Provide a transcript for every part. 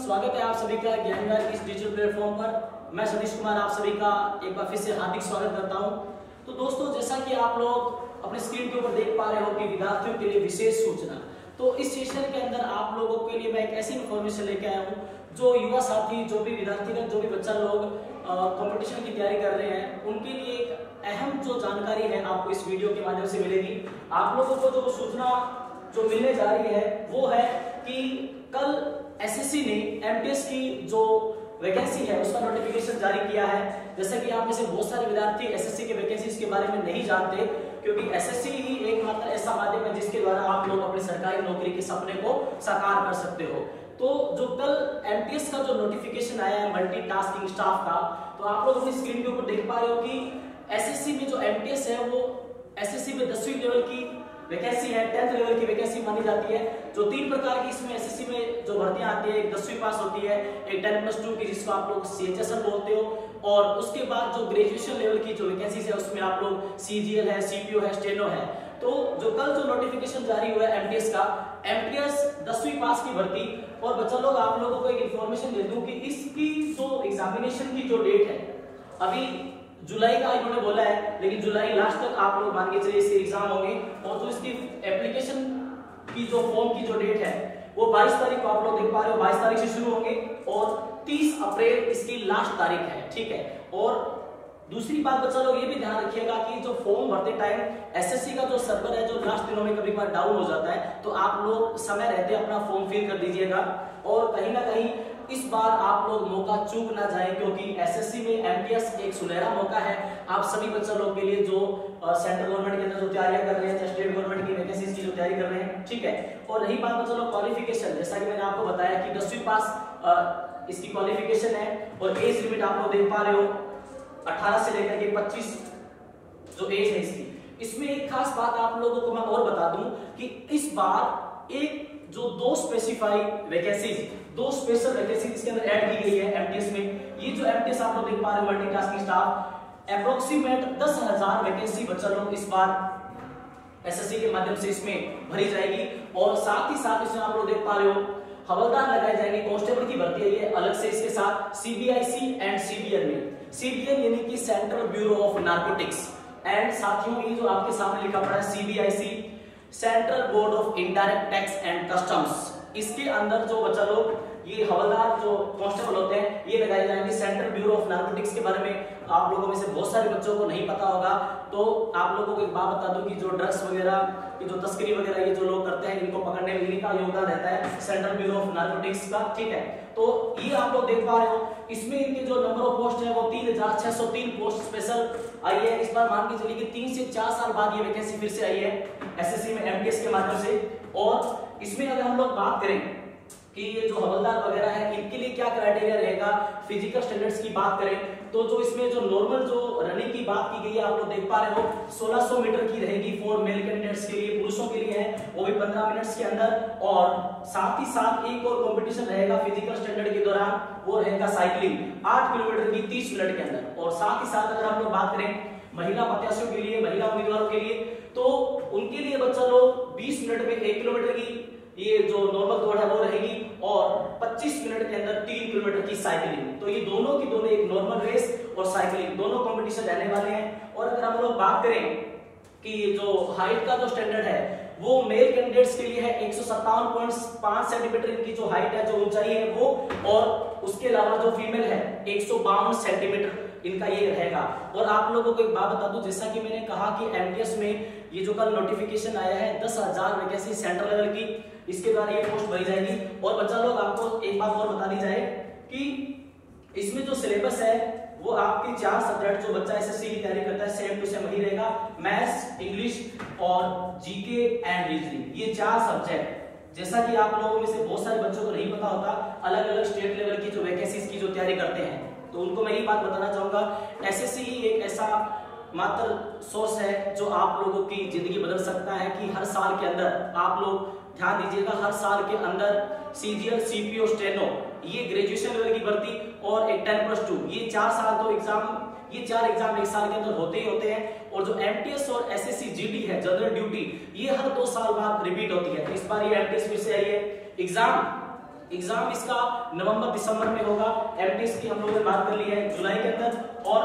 स्वागत है आप सभी का ज्ञान विहार की इस डिजिटल प्लेटफॉर्म पर। मैं सतीश कुमार आप सभी का एक बार फिर से हार्दिक स्वागत करता हूं। तो दोस्तों, जैसा कि आप लोग अपने स्क्रीन के ऊपर देख पा रहे हो कि विद्यार्थियों के लिए विशेष सूचना, तो इस सेशन के अंदर आप लोगों के लिए मैं एक ऐसी इन्फॉर्मेशन लेके आया हूँ जो युवा साथी, जो भी विद्यार्थी, जो भी बच्चा लोग कंपटीशन की तैयारी कर रहे हैं, उनके लिए एक अहम जो जानकारी है आपको इस वीडियो के माध्यम से मिलेगी। आप लोगों को जो सूचना जो मिलने जा रही है वो है कि कल एसएससी ने एमटीएस की जो वैकेंसी है उसका नोटिफिकेशन जारी किया है। जैसा कि आप में से बहुत सारे विद्यार्थी एसएससी के वैकेंसीज के बारे में नहीं जानते, क्योंकि एसएससी ही एकमात्र ऐसा माध्यम है जिसके द्वारा आप लोग अपने सरकारी नौकरी के सपने को साकार कर सकते हो। तो जो कल एमटीएस का जो नोटिफिकेशन आया है मल्टीटास्किंग स्टाफ का, तो आप लोग अपनी स्क्रीन के ऊपर देख पा रहे हो कि एसएससी में जो एमटीएस है वो एसएससी में 10वीं लेवल की वैकेंसी है, 10th लेवल की वैकेंसी मानी जाती है। जो 3 प्रकार की इसमें एसएससी में जो भर्तियां आती है, एक 10वीं पास होती है, एक 10+2 की जिसको आप लोग सीएचएसएल बोलते हो, और उसके बाद जो ग्रेजुएशन लेवल की जो वैकेंसीज है उसमें आप लोग सीजीएल है, सीपीओ है, स्टेनो है। तो जो कल जो नोटिफिकेशन जारी हुआ है एमटीएस का, एमटीएस 10वीं पास की भर्ती। और बच्चा लोग आप लोगों को एक इन्फॉर्मेशन दे दूं कि इसकी जो एग्जामिनेशन की जो डेट है, अभी जुलाई का इन्होंने बोला है, लेकिन जुलाई लास्ट तक आप लोग मान के चलिए इसके एग्जाम होंगे। और जो इसकी एप्लीकेशन की जो फॉर्म की जो डेट है वो 22 तारीख को आप लोग देख पा रहे हो, 22 तारीख से शुरू होंगे और 30 अप्रैल इसकी लास्ट तारीख है, ठीक है। और दूसरी बात बच्चा लोग ये भी ध्यान रखिएगा कि जो फॉर्म भरते टाइम एसएससी का जो सर्वर है जो लास्ट दिनों में कभी बार डाउन हो जाता है, तो आप लोग समय रहते अपना फॉर्म फिल कर दीजिएगा। और कहीं ना कहीं इस बार आप लोग मौका चूक ना जाए, क्योंकि एसएससी में एमटीएस एक सुनहरा मौका है आप सभी बच्चा लोग के लिए जो सेंट्रल गवर्नमेंट के अंदर जो तैयारियां कर रहे हैं, स्टेट गवर्नमेंट की वैकेंसीज की जो तैयारी कर रहे हैं, ठीक है। और रही बात बच्चा लोग क्वालिफिकेशन, जैसा कि मैंने आपको बताया कि 10वीं पास इसकी क्वालिफिकेशन है। और एज लिमिट आप लोग देख पा रहे हो 18 से लेकर के 25 जो एज है इसकी। इसमें एक खास बात आप लोगों को मैं और बता दूं कि इस बार एक जो 2 स्पेसिफाइड वैकेंसीज, 2 स्पेशल वैकेंसी इसके अंदर ऐड की गई है एमटीएस में। ये जो एमटीएस आप लोग देख पा रहे हैं मल्टीटास्किंग स्टाफ, अप्रोक्सीमेट 10,000 वैकेंसी बच्चा लोग इस बार एसएससी के माध्यम से इसमें भरी जाएगी। और साथ ही साथ इसमें आप लोग देख पा रहे हो हवलदार लगाए जाएंगे, कांस्टेबल की भर्ती है ये अलग से इसके साथ सीबीआईसी एंड सीबीएन में। सीबीएन यानी कि central bureau of narcotics, and साथियों ये जो आपके सामने लिखा पड़ा है CBIC, central board of indirect tax and customs. इसके अंदर जो बच्चा लोग ये हवलदार जो कांस्टेबल होते हैं ये लगाए जाएंगे। सेंट्रल ब्यूरो ऑफ नारकोटिक्स के बारे में आप लोगों में से बहुत सारे बच्चों को नहीं पता होगा, तो आप लोगों को एक बात बता दूं कि जो ड्रग्स वगैरह की जो तस्करी वगैरह ये जो लोग करते हैं इनको पकड़ने में इनका योगदान रहता है सेंट्रल ब्यूरो ऑफ नारकोटिक्स का, ठीक है। तो ये आप लोग देख पा रहे हो, इसमें इनके जो नंबर ऑफ पोस्ट है वो 3603 पोस्ट स्पेशल आई है। इस बार मान के चलिए कि 3 से 4 साल बाद ये वैकेंसी फिर से आई है एसएससी में एमटीएस के माध्यम से। और इसमें अगर हम लोग बात करें कि ये जो हवलदार वगैरह है इनके लिए क्या क्राइटेरिया रहेगा, फिजिकल स्टैंडर्ड्स की बात करें तो जो इसमें जो नॉर्मल जो रनिंग की बात की गई है आप लोग देख पा रहे हो 1600 मीटर की रहेगी फॉर मेल कैंडिडेट्स के लिए, पुरुषों के लिए है वो भी 15 मिनट्स के अंदर। और साथ ही साथ एक और कंपटीशन रहेगा फिजिकल स्टैंडर्ड के दौरान, वो रहेगा साइकिलिंग 8 किलोमीटर की 30 मिनट के अंदर। और साथ ही साथ अगर आप लोग बात करें महिला प्रत्याशियों के लिए, महिला उम्मीदवारों के लिए, तो उनके लिए बच्चा लोग 20 मिनट में 1 किलोमीटर की ये जो नॉर्मल दौड़ है वो रहेगी और 25 मिनट के अंदर 3 किलोमीटर की साइकिलिंग। तो ये दोनों की दोनों एक नॉर्मल रेस और साइकिलिंग दोनों कंपटीशन रहने वाले हैं। और अगर हम लोग बात करें कि जो हाइट का जो स्टैंडर्ड है वो मेल कैंडिडेट्स के लिए है 157.5 सेंटीमीटर इनकी जो हाइट है, जो ऊंचाई है वो, और उसके अलावा जो फीमेल है 152 सेंटीमीटर इनका ये रहेगा। और आप लोगों को एक बात बता दूं, जैसा कि मैंने कहा कि एमटीएस में ये जो कल नोटिफिकेशन आया है 10,000 वैकेंसी सेंट्रल लेवल की, इसके द्वारा ये पोस्ट भरी जाएगी। और बच्चा लोग आपको एक बात और बता दी जाए कि इसमें जो सिलेबस है वो आपके 4 सब्जेक्ट जो बच्चा एसएससी की तैयारी करता है सेम टू सेम वही रहेगा, मैथ्स, इंग्लिश और जीके एंड रीजनिंग, ये 4 सब्जेक्ट। जैसा कि आप लोगों में से बहुत सारे बच्चों को नहीं पता होता, अलग अलग स्टेट लेवल की जो वैकेंसीज की जो तैयारी करते हैं, तो उनको मैं ये बात बताना चाहूंगा एसएससी ही एक ऐसा मात्र सोर्स है जो आप लोगों की जिंदगी बदल सकता है कि हर साल के अंदर आप लोग ध्यान दीजिएगा, हर साल के अंदर सीजीएल, सीपीओ, स्टेनो, ये ग्रेजुएशन लेवल की भर्ती और एक 10+2 ये 4 साल तो एग्जाम, ये 4 एग्जाम एक साल के अंदर होते ही होते हैं। और जो एमटीएस और एसएससी जीडी है जनरल ड्यूटी, ये हर 2 साल बाद रिपीट होती है। तो इस बार ये एमटीएस फिर से आई है। एग्जाम एग्जाम इसका नवंबर दिसंबर में होगा। एमटीएस की हम लोगों ने बात कर ली है जुलाई के अंदर। और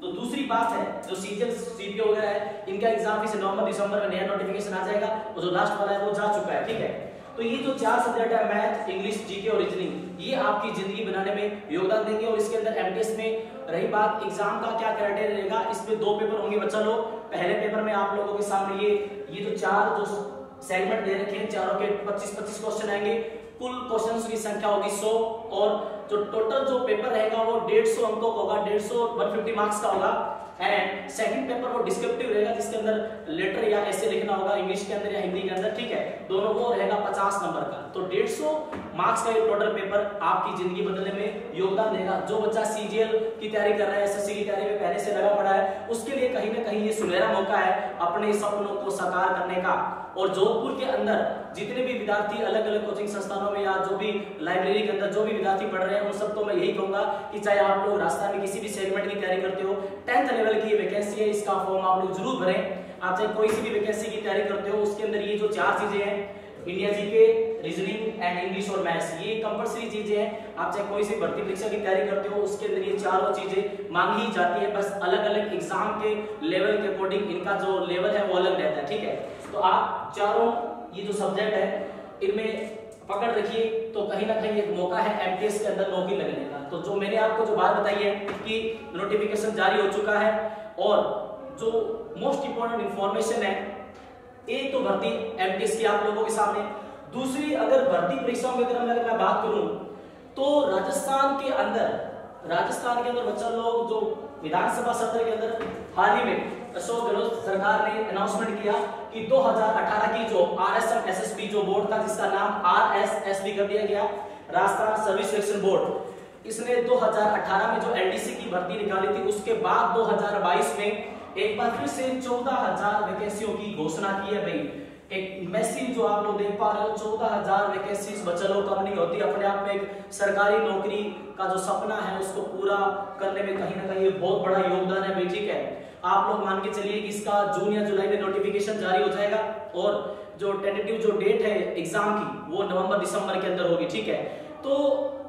तो दूसरी बात है जो सीजीएल सीपीओ वगैरह है इनका एग्जाम इसे नवंबर दिसंबर में नया नोटिफिकेशन आ जाएगा और जो लास्ट वाला है वो जा चुका है, ठीक है। तो ये जो 4 सब्जेक्ट है मैथ, इंग्लिश, जीके और रीजनिंग, ये आपकी जिंदगी बनाने में योगदान देंगे। और इसके अंदर एमटीएस में रही बात एग्जाम का क्या क्राइटेरिया रहेगा, इसमें 2 पेपर होंगे बच्चा लोग। पहले पेपर में आप लोगों के सामने ये जो 4 जो सेगमेंट दे रखे हैं चारों के 25-25 क्वेश्चन आएंगे। कुल क्वेश्चंस की संख्या होगी 100 और जो टोटल जो पेपर रहेगा वो 150 अंकों का होगा, 150 मार्क्स का होगा। एंड सेकंड पेपर वो डिस्क्रिप्टिव रहेगा जिसके अंदर लेटर या ऐसे लिखना होगा इंग्लिश के अंदर या हिंदी के अंदर, ठीक है। दोनों वो रहेगा 50 नंबर का। तो 150 मार्क्स का ये टोटल पेपर आपकी जिंदगी बदलने में योगदान देगा। जो बच्चा सीजीएल की तैयारी कर रहा है, एसएससी की तैयारी में पहले से लगा पड़ा है, उसके लिए कहीं ना कहीं ये सुनहरा मौका है अपने सपनों को साकार करने का। और जोधपुर के अंदर जितने भी विद्यार्थी अलग अलग कोचिंग संस्थानों में या जो भी लाइब्रेरी के अंदर जो भी विद्यार्थी पढ़ रहे हैं उन सबको मैं यही कहूंगा कि चाहे आप लोग राजस्थान में किसी भी सेगमेंट की तैयारी करते हो, 10th लेवल की वैकेंसी है, इसका फॉर्म आप लोग जरूर भरें। आप चाहे कोई सी भी वैकेंसी की तैयारी करते हो, उसके अंदर ये जो 4 चीजें हैं, India GK, reasoning and English और मैथ्स, ये कंपलसरी चीजें हैं। आप चाहे कोई सी भर्ती परीक्षा की तैयारी करते हो, उसके अंदर ये चारों चीजें मांगी जाती है। बस अलग अलग एग्जाम के लेवल के अकॉर्डिंग इनका जो लेवल है वो अलग रहता है, ठीक है। तो आप चारों ये जो सब्जेक्ट है इनमें पकड़ रखिए, तो कहीं ना कहीं एक मौका है एमटीएस के अंदर नौकरी लगने का। तो जो मैंने आपको जो बात बताई है कि नोटिफिकेशन जारी हो चुका है और जो मोस्ट इंपोर्टेंट इंफॉर्मेशन है, एक तो भर्ती एमटीएस की आप लोगों के सामने, दूसरी अगर भर्ती परीक्षाओं की अगर मैं बात करूं तो राजस्थान के अंदर बच्चा लोग जो विधानसभा सत्र के अंदर हाल ही में अशोक गहलोत सरकार ने अनाउंसमेंट किया कि 2018 की जो आरएसएम एसएसबी जो बोर्ड था जिसका नाम आरएसएसबी कर दिया गया, राजस्थान सर्विस सिलेक्शन बोर्ड, इसने 2018 में जो एलडीसी की भर्ती निकाली थी उसके बाद 2022 में एक बार फिर से 14,000 वैकेंसियों की घोषणा की है। भाई एक मैसिव जो आप लोग देख पा रहे हो 14,000 वैकेंसीज बच्चा लोग कम नहीं होती। अपने आप में एक सरकारी नौकरी का जो सपना है उसको पूरा करने में कहीं ना कहीं बहुत बड़ा योगदान है भाई, ठीक है। आप लोग मान के चलिए कि इसका जून या जुलाई में नोटिफिकेशन जारी हो जाएगा और जो टेंटेटिव जो डेट है एग्जाम की वो नवंबर दिसंबर के अंदर होगी, ठीक है। तो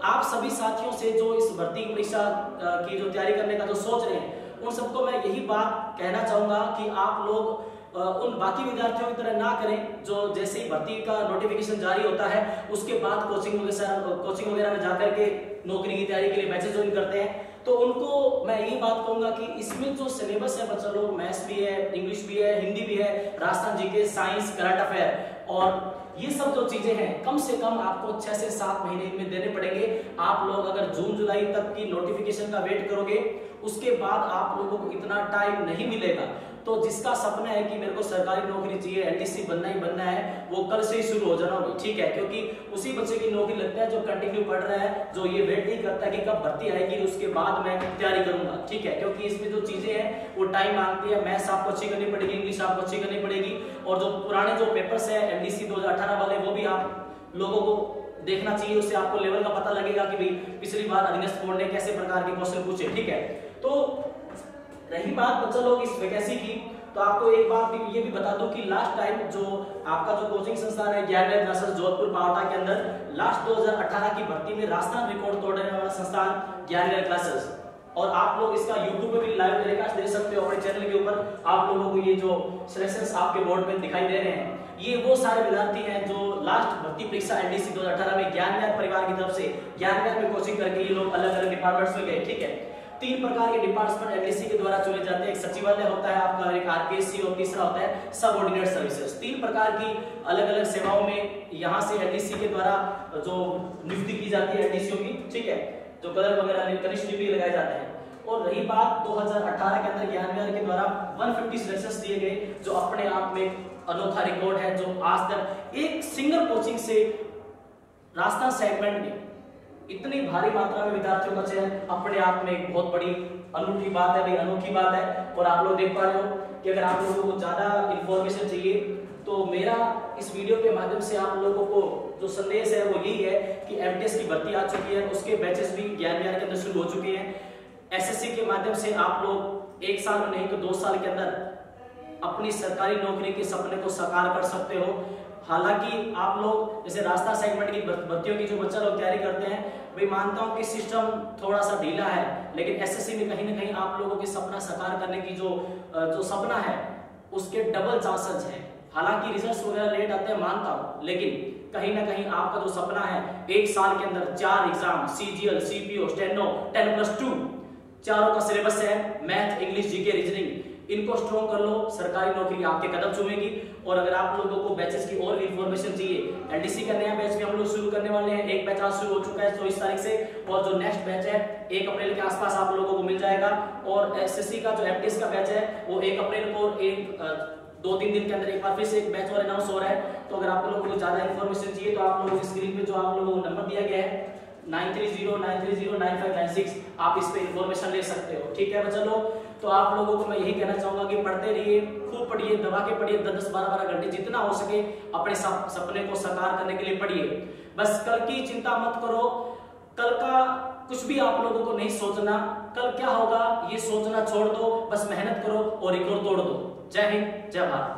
आप सभी साथियों से जो इस भर्ती परीक्षा की जो तैयारी करने का जो सोच रहे हैं उन सबको मैं यही बात कहना चाहूंगा कि आप लोग उन बाकी विद्यार्थियों की तरह ना करें जो जैसे ही भर्ती का नोटिफिकेशन जारी होता है उसके बाद कोचिंग वगैरह में जाकर के नौकरी की तैयारी के लिए बैचेस ज्वाइन करते हैं। तो उनको मैं यही बात कहूंगा कि इसमें जो सिलेबस है बच्चा लोग, मैथ्स भी है, इंग्लिश भी है, हिंदी भी है, Rajasthan GK, science, current affair और ये सब जो चीजें हैं कम से कम आपको 6 से 7 महीने में देने पड़ेंगे। आप लोग अगर जून जुलाई तक की नोटिफिकेशन का वेट करोगे उसके बाद आप लोगों को इतना टाइम नहीं मिलेगा। तो जिसका सपना है कि मेरे को सरकारी नौकरी चाहिए, एलडीसी बनना ही बनना है, वो कल से ही शुरू हो जाना होगी, ठीक है। क्योंकि उसी बच्चे की नौकरी लगता है जो कंटिन्यू पढ़ रहा है, जो ये वेट नहीं करता कि कब भर्ती आएगी उसके बाद मैं तैयारी करूंगा, ठीक है। क्योंकि इसमें जो चीजें हैं वो टाइम मांगती है। मैथ्स आपको अच्छी करनी पड़ेगी, इंग्लिश आपको अच्छी करनी पड़ेगी और जो पुराने जो पेपर्स है एलडीसी 2018 वाले वो भी आप लोगों को देखना चाहिए। उससे आपको लेवल का पता लगेगा कि भाई पिछली बार अधीनस्थ बोर्ड ने कैसे प्रकार के क्वेश्चन पूछे, ठीक है। तो रही बात बच्चा लोग इस वैकेंसी की, तो आपको एक बात ये भी बता दूं कि लास्ट टाइम जो आपका जो कोचिंग संस्थान है ज्ञानगढ़ क्लासेस जोधपुर पावटा के अंदर लास्ट 2018 की भर्ती में राजस्थान रिकॉर्ड तोड़ने वाला संस्थान ज्ञानगढ़ क्लासेस, और आप लोग इसका YouTube पे भी लाइव टेलीकास्ट देख सकते हो अपने चैनल के ऊपर। आप लोगों को ये जो सिलेक्शंस आपके बोर्ड पे दिखाई दे रहे हैं ये वो सारे विद्यार्थी हैं जो लास्ट भर्ती परीक्षा एलडीसी 2018 में ज्ञानगढ़ परिवार की तरफ से ज्ञानगढ़ में कोचिंग करके ये लोग अलग अलग डिपार्टमेंट्स में गए, ठीक है। 3 प्रकार के डिपार्टमेंट एलडीसी के द्वारा चुने जाते हैं। एक सचिवालय होता है आपका, एक आरपीएससी और तीसरा होता है सबऑर्डिनेट सर्विसेज। 3 प्रकार की अलग अलग सेवाओं में यहाँ से एलडीसी के द्वारा जो नियुक्ति की जाती है एलडीसीओ की, ठीक है, जो कलर वगैरह कनिष्ठ लिपि लगाए जाते हैं। और रही बात 2018 के अंदर ज्ञानगढ़ के द्वारा 150 सिलेक्शंस दिए गए जो अपने आप में अनोखा रिकॉर्ड है, जो आज तक एक सिंगल कोचिंग से राजस्थान सेगमेंट में इतनी भारी मात्रा में विद्यार्थियों का चयन अपने आप में एक बहुत बड़ी अनूठी बात है भाई, अनोखी बात है। और आप लोग देख पा रहे हो कि अगर आप लोगों को ज्यादा इंफॉर्मेशन चाहिए तो मेरा इस वीडियो के माध्यम से आप लोगों को जो संदेश है वो यही है कि एमटीएस की भर्ती आ चुकी है, उसके बैचेस भी ज्ञानगढ़ के अंदर शुरू हो चुके हैं। एसएससी के माध्यम से आप लोग 1 साल में नहीं तो 2 साल के अंदर अपनी सरकारी नौकरी के सपने को साकार कर सकते हो। हालांकि आप लोग जैसे रास्ता सेगमेंट की भर्तियों की जो बच्चा लोग तैयारी करते हैं, भाई मानता हूं कि सिस्टम थोड़ा सा ढीला है, लेकिन एसएससी में कहीं ना कहीं आप लोगों के सपना साकार करने की जो सपना है उसके डबल चांसेस है। हालांकि रिजल्ट्स वगैरह लेट आते हैं मानता हूं, लेकिन कहीं ना कहीं आपका जो सपना है एक साल के अंदर 4 एग्जाम, सीजीएल, सीपीओ, स्टेनो, 10+2 चारों का सिलेबस है, मैथ, इंग्लिश, जीके, रीजनिंग, इनको स्ट्रॉन्ग कर लो, सरकारी नौकरी आपके कदम चूमेगी। और अगर आप लोगों को बैचेस की और भी इंफॉर्मेशन चाहिए, एलडीसी का नया बैच भी हम लोग शुरू करने वाले हैं। एक बैच आज शुरू हो चुका है 24 तारीख से, और जो नेक्स्ट बैच है 1 अप्रैल के आसपास आप लोगों को मिल जाएगा। और एसएससी का जो एमटीएस का बैच है वो 1 अप्रैल को 2-3 दिन के अंदर एक बार फिर से एक बैच और अनाउंस हो रहा है। तो अगर आप लोगों को ज्यादा इंफॉर्मेशन चाहिए तो आप लोगों की स्क्रीन पे जो आप लोगों को नंबर दिया गया है 9309309596, आप इस पे इंफॉर्मेशन ले सकते हो। ठीक है बच्चा लोग, तो आप लोगों को मैं यही कहना चाहूंगा कि पढ़ते रहिए, खूब पढ़िए, दबा के पढ़िए, 10-10, 12-12 घंटे जितना हो सके अपने सपने को साकार करने के लिए पढ़िए। बस कल की चिंता मत करो, कल का कुछ भी आप लोगों को नहीं सोचना, कल क्या होगा ये सोचना छोड़ दो, बस मेहनत करो और रिकॉर्ड तोड़ दो। जय हिंद, जय भारत।